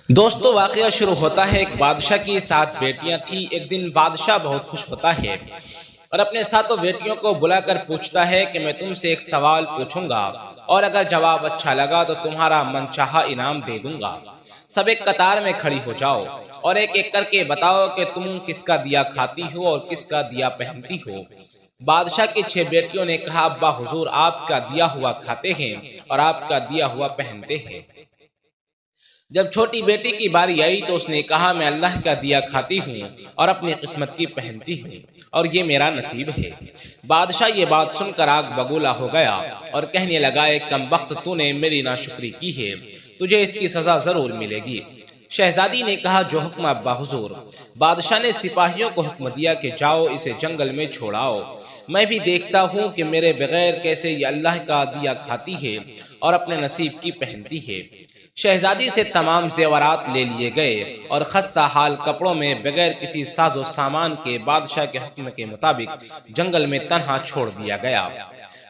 दोस्तों वाकया शुरू होता है। एक बादशाह की 7 बेटियां थी। एक दिन बादशाह बहुत खुश होता है और अपने सातों बेटियों को बुलाकर पूछता है कि मैं तुमसे एक सवाल पूछूंगा और अगर जवाब अच्छा लगा तो तुम्हारा मनचाहा इनाम दे दूंगा। सब एक कतार में खड़ी हो जाओ और एक एक करके बताओ कि तुम किसका दिया खाती हो और किसका दिया पहनती हो। बादशाह की 6 बेटियों ने कहा, अब्बा हुजूर, आपका दिया हुआ खाते हैं और आपका दिया हुआ पहनते हैं। जब छोटी बेटी की बारी आई तो उसने कहा, मैं अल्लाह का दिया खाती हूँ और अपनी किस्मत की पहनती हूँ और ये मेरा नसीब है। बादशाह ये बात सुनकर आग बगूला हो गया और कहने लगा, एक कमबख्त, तूने मेरी नाशुक्री की है, तुझे इसकी सजा जरूर मिलेगी। शहजादी ने कहा, जो हुक्म अब्बा हुजूर। बादशाह ने सिपाहियों को हुक्म दिया कि जाओ इसे जंगल में छोड़ाओ, मैं भी देखता हूँ कि मेरे बगैर कैसे ये अल्लाह का दिया खाती है और अपने नसीब की पहनती है। शहजादी से तमाम जेवरात ले लिए गए और खस्ता हाल कपड़ों में बगैर किसी साजो सामान के बादशाह के हुक्म के मुताबिक जंगल में तन्हा छोड़ दिया गया।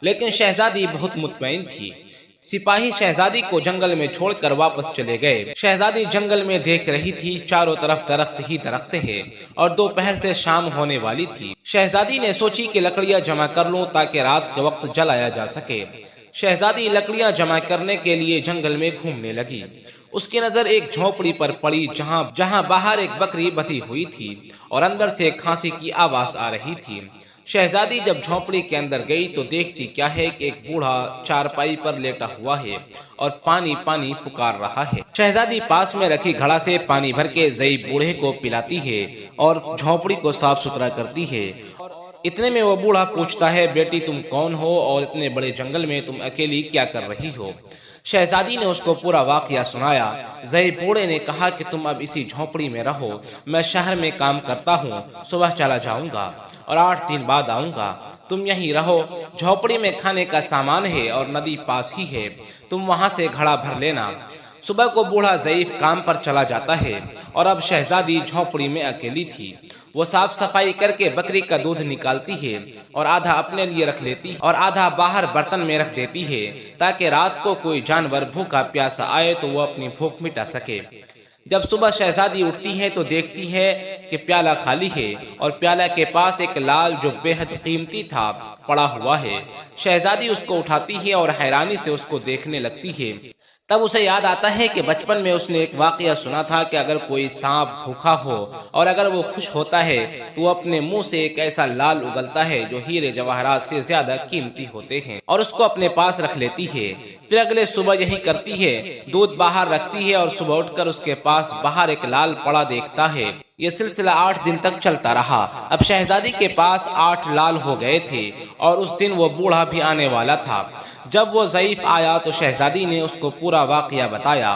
लेकिन शहजादी बहुत मुतमईन थी। सिपाही शहजादी को जंगल में छोड़कर वापस चले गए। शहजादी जंगल में देख रही थी, चारों तरफ दरख्त ही दरख्त है और दोपहर से शाम होने वाली थी। शहजादी ने सोची कि लकड़ियां जमा कर लूं ताकि रात के वक्त जलाया जा सके। शहजादी लकड़ियां जमा करने के लिए जंगल में घूमने लगी। उसकी नजर एक झोपड़ी पर पड़ी जहां बाहर एक बकरी बंधी हुई थी और अंदर से खांसी की आवाज आ रही थी। शहजादी जब झोपड़ी के अंदर गई तो देखती क्या है कि एक बूढ़ा चारपाई पर लेटा हुआ है और पानी पानी पुकार रहा है। शहजादी पास में रखी घड़ा से पानी भर के ज़ईफ बूढ़े को पिलाती है और झोपड़ी को साफ सुथरा करती है। इतने में वो बूढ़ा पूछता है, बेटी तुम कौन हो और इतने बड़े जंगल में तुम अकेली क्या कर रही हो? शहजादी ने उसको पूरा वाकया सुनाया। ज़ईफ बूढ़े ने कहा कि तुम अब इसी झोपड़ी में रहो, मैं शहर में काम करता हूँ, सुबह चला जाऊंगा और 8 दिन बाद आऊंगा। तुम यहीं रहो, झोपड़ी में खाने का सामान है और नदी पास ही है, तुम वहां से घड़ा भर लेना। सुबह को बूढ़ा ज़ईफ काम पर चला जाता है और अब शहजादी झोपड़ी में अकेली थी। वो साफ सफाई करके बकरी का दूध निकालती है और आधा अपने लिए रख लेती है और आधा बाहर बर्तन में रख देती है ताकि रात को कोई जानवर भूखा प्यासा आए तो वो अपनी भूख मिटा सके। जब सुबह शहजादी उठती है तो देखती है कि प्याला खाली है और प्याला के पास एक लाल जो बेहद कीमती था पड़ा हुआ है। शहजादी उसको उठाती है और हैरानी से उसको देखने लगती है। तब उसे याद आता है कि बचपन में उसने एक वाकया सुना था कि अगर कोई सांप भूखा हो और अगर वो खुश होता है तो वो अपने मुंह से एक ऐसा लाल उगलता है जो हीरे जवाहरात से ज्यादा कीमती होते हैं और उसको अपने पास रख लेती है। फिर अगले सुबह यही करती है, दूध बाहर रखती है और सुबह उठकर उसके पास बाहर एक लाल पड़ा देखता है। ये सिलसिला 8 दिन तक चलता रहा। अब शहजादी के पास 8 लाल हो गए थे और उस दिन वो बूढ़ा भी आने वाला था। जब वो ज़ईफ आया तो शहजादी ने उसको पूरा वाकया बताया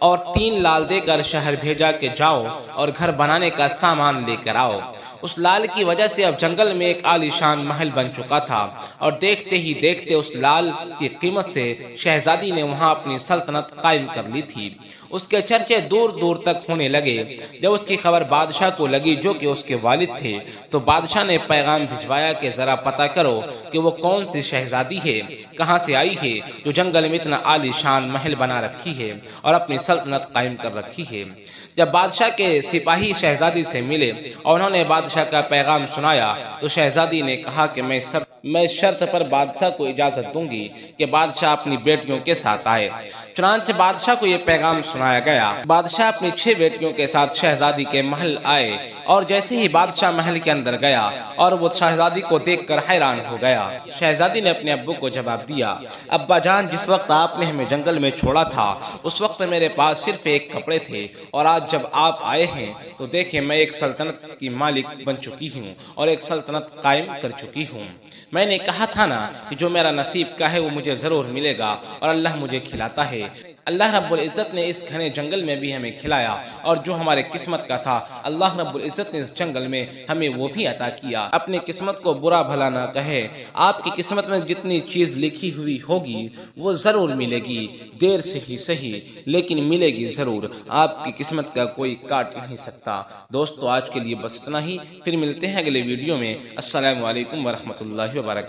और 3 लाल देकर शहर भेजा कि जाओ और घर बनाने का सामान लेकर आओ। उस लाल की वजह से अब जंगल में एक आलीशान महल बन चुका था और देखते ही देखते उस लाल की कीमत से शहजादी ने वहां अपनी सल्तनत कायम कर ली थी। उसके चर्चे दूर दूर तक होने लगे। जब उसकी खबर बादशाह को लगी जो कि उसके वालिद थे तो बादशाह ने पैगाम भिजवाया कि जरा पता करो कि वो कौन सी शहजादी है, कहां से आई है जो जंगल में इतना आलीशान महल बना रखी है और अपनी सल्तनत कायम कर रखी है। जब बादशाह के सिपाही शहजादी से मिले और उन्होंने बादशाह का पैगाम सुनाया तो शहजादी ने कहा कि मैं शर्त पर बादशाह को इजाजत दूंगी कि बादशाह अपनी बेटियों के साथ आए। चुनांचे बादशाह को यह पैगाम सुनाया गया। बादशाह अपनी 6 बेटियों के साथ शहजादी के महल आए और जैसे ही बादशाह महल के अंदर गया और वो शहजादी को देखकर हैरान हो गया। शहजादी ने अपने अब्बू को जवाब दिया, अब्बा जान, जिस वक्त आपने हमें जंगल में छोड़ा था उस वक्त मेरे पास सिर्फ एक कपड़े थे और आज जब आप आए हैं तो देखें मैं एक सल्तनत की मालिक बन चुकी हूँ और एक सल्तनत कायम कर चुकी हूँ। मैंने कहा था ना कि जो मेरा नसीब का है वो मुझे जरूर मिलेगा और अल्लाह मुझे खिलाता है। अल्लाह रब्बुल इज़्ज़त ने इस घने जंगल में भी हमें खिलाया और जो हमारे किस्मत का था अल्लाह रब्बुल इज़्ज़त ने इस जंगल में हमें वो भी अता किया। अपनी किस्मत को बुरा भला ना कहे, आपकी किस्मत में जितनी चीज लिखी हुई होगी वो जरूर मिलेगी, देर से ही सही लेकिन मिलेगी जरूर। आपकी किस्मत का कोई काट नहीं सकता। दोस्तों आज के लिए बस इतना ही, फिर मिलते हैं अगले वीडियो में। अस्सलामु अलैकुम वरहमतुल्लाहि वबरकातुहू।